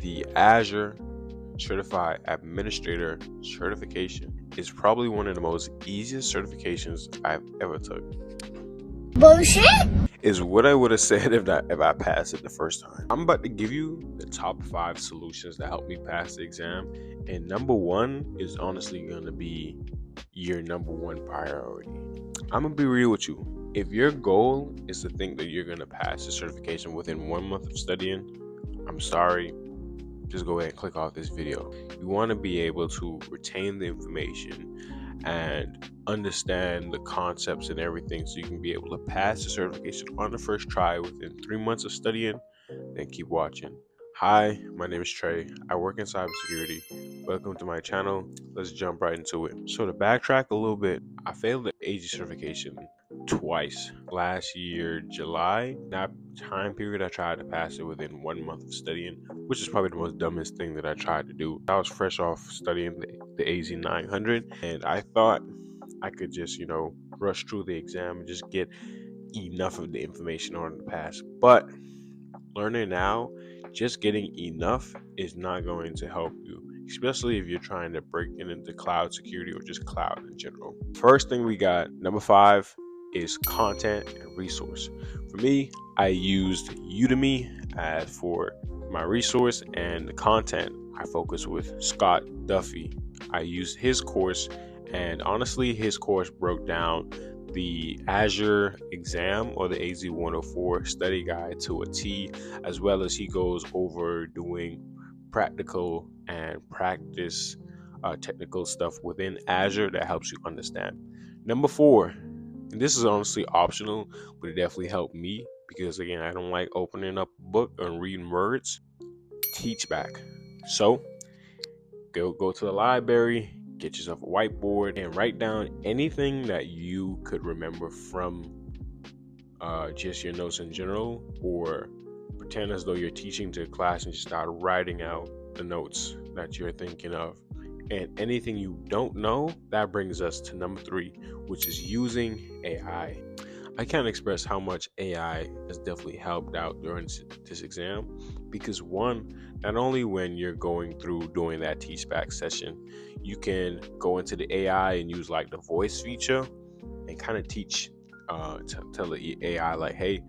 The Azure Certified Administrator certification is probably one of the most easiest certifications I've ever took. Bullshit is what I would have said if I passed it the first time. I'm about to give you the top 5 solutions that helped me pass the exam, and number 1 is honestly going to be your number 1 priority. I'm gonna be real with you. If your goal is to think that you're going to pass the certification within 1 month of studying, I'm sorry, just go ahead and click off this video. You want to be able to retain the information and understand the concepts and everything so you can be able to pass the certification on the first try within 3 months of studying. Then keep watching. Hi, my name is Trey. I work in cybersecurity. Welcome to my channel. Let's jump right into it. So to backtrack a little bit, I failed the AZ certification twice. Last year, July, that time period, I tried to pass it within 1 month of studying, which is probably the most dumbest thing that I tried to do. I was fresh off studying the AZ-104, and I thought I could just, rush through the exam and just get enough of the information on the pass. But learning now, just getting enough is not going to help you, especially if you're trying to break into cloud security or just cloud in general. First thing we got, number 5, is content and resource. For me, I used Udemy as for my resource, and the content I focused with Scott Duffy. I used his course, and honestly, his course broke down the Azure exam or the AZ-104 study guide to a T, as well as he goes over doing practical and practice technical stuff within Azure that helps you understand. Number 4, and this is honestly optional, but it definitely helped me because, again, I don't like opening up a book and reading words. Teach back. So go to the library, get yourself a whiteboard, and write down anything that you could remember from just your notes in general, or pretend as though you're teaching to a class and just start writing out the notes that you're thinking of. And anything you don't know, that brings us to number 3, which is using AI. I can't express how much AI has definitely helped out during this exam, because one, not only when you're going through doing that teach back session, you can go into the AI and use like the voice feature and kind of teach, tell the AI like, hey,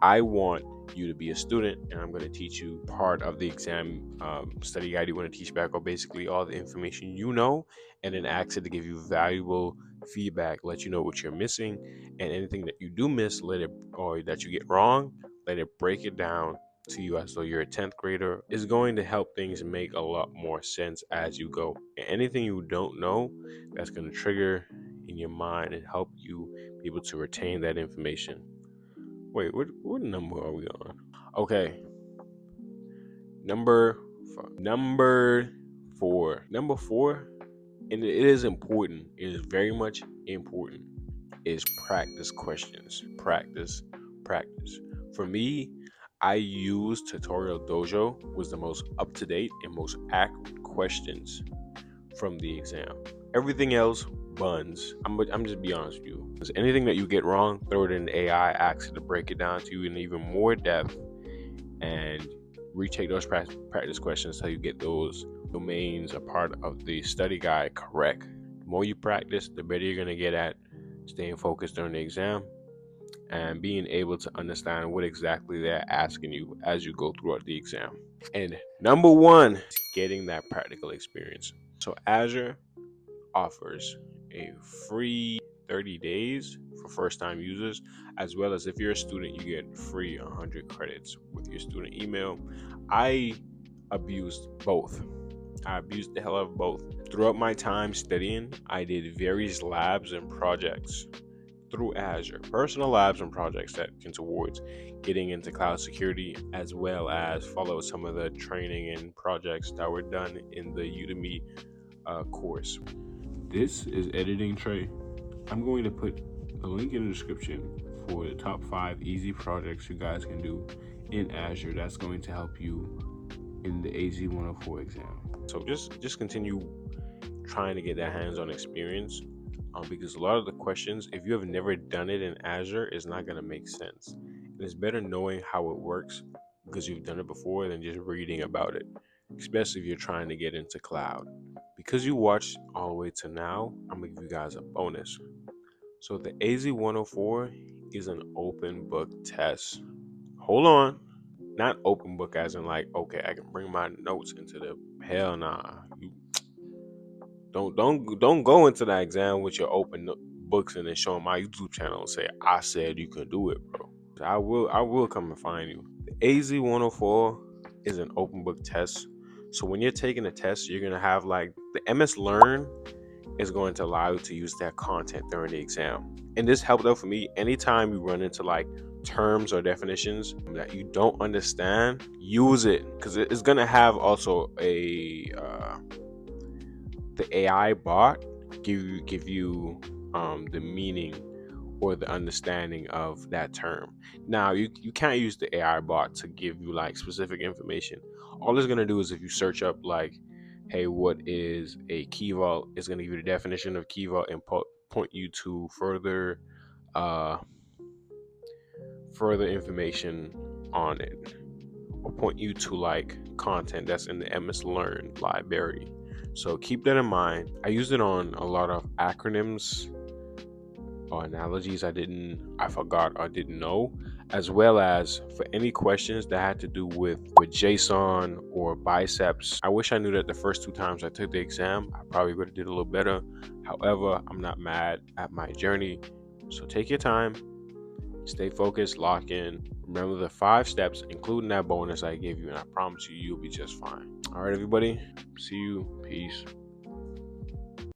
I want you to be a student, and I'm going to teach you part of the exam study guide you want to teach back, or basically all the information you know, and then ask it to give you valuable feedback, let you know what you're missing, and anything that you do miss, or that you get wrong, let it break it down to you as though you're a 10th grader. Is going to help things make a lot more sense as you go. And anything you don't know, that's going to trigger in your mind and help you be able to retain that information. Wait, what number are we on? Okay. Number 4. Number 4, and it is important. It is very much important. Is practice questions. Practice. For me, I use Tutorial Dojo was the most up-to-date and most accurate questions from the exam. Everything else, buns. I'm just be honest with you. Because anything that you get wrong, throw it in the AI, ask it to break it down to you in even more depth, and retake those practice questions until you get those domains, a part of the study guide, correct. The more you practice, the better you're going to get at staying focused during the exam and being able to understand what exactly they're asking you as you go throughout the exam. And number 1 is getting that practical experience. So Azure offers a free 30 days for first-time users, as well as if you're a student, you get free 100 credits with your student email. I abused both. I abused the hell out of both. Throughout my time studying, I did various labs and projects through Azure, personal labs and projects that can towards getting into cloud security, as well as follow some of the training and projects that were done in the Udemy course. This is Editing Trey. I'm going to put a link in the description for the top 5 easy projects you guys can do in Azure that's going to help you in the AZ-104 exam. So just continue trying to get that hands-on experience, because a lot of the questions, if you have never done it in Azure, is not going to make sense. And it's better knowing how it works because you've done it before than just reading about it. especially if you're trying to get into cloud. Because you watched all the way to now, I'm gonna give you guys a bonus. So the AZ-104 is an open book test. Hold on. Not open book as in like, okay, I can bring my notes into the hell nah. You don't go into that exam with your open books and then show my YouTube channel and say I said you could do it, bro. I will come and find you. The AZ-104 is an open book test. So when you're taking a test, you're gonna have like the MS Learn is going to allow you to use that content during the exam. And this helped out for me. Anytime you run into like terms or definitions that you don't understand, use it, because it's gonna have also the AI bot give you the meaning or the understanding of that term. Now you can't use the AI bot to give you like specific information. All it's gonna do is if you search up like, hey, what is a key vault? It's gonna give you the definition of key vault and point you to further information on it, or point you to like content that's in the MS Learn library. So keep that in mind. I used it on a lot of acronyms or analogies I forgot or didn't know, as well as for any questions that had to do with JSON or biceps. I wish I knew that the first 2 times I took the exam. I probably would have did a little better. However, I'm not mad at my journey. So take your time, stay focused, lock in. Remember the 5 steps, including that bonus I gave you, and I promise you, you'll be just fine. All right, everybody. See you. Peace.